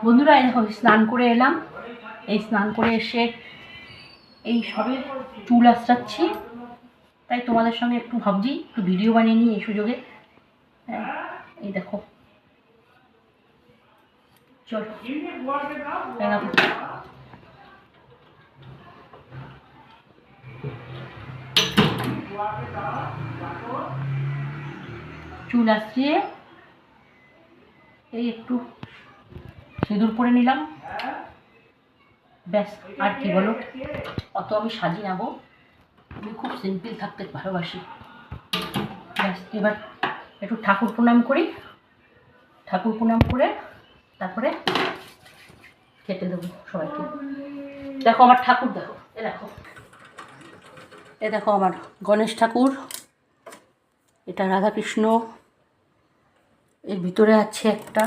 বন্ধুরা এই দেখো স্নান করে এলাম। এই স্নান করে এসে এই সবে চুল আঁচড়াচ্ছি, তাই তোমাদের সঙ্গে একটু ভাবছি একটু ভিডিও বানিয়ে নিই এই সুযোগে। এই দেখো চল চুল আঁচড়িয়ে এই একটু সিঁদুর পরে নিলাম, ব্যাস। আর কি বলো, অত আমি সাজি নেবো, আমি খুব সিম্পল থাকতে ভালোবাসি। ব্যাস, এবার একটু ঠাকুর প্রণাম করি, ঠাকুর প্রণাম করে তারপরে খেতে দেবো সবাইকে। দেখো আমার ঠাকুর, দেখো এ দেখো আমার গণেশ ঠাকুর, এটা রাধাকৃষ্ণ, এর ভিতরে আছে একটা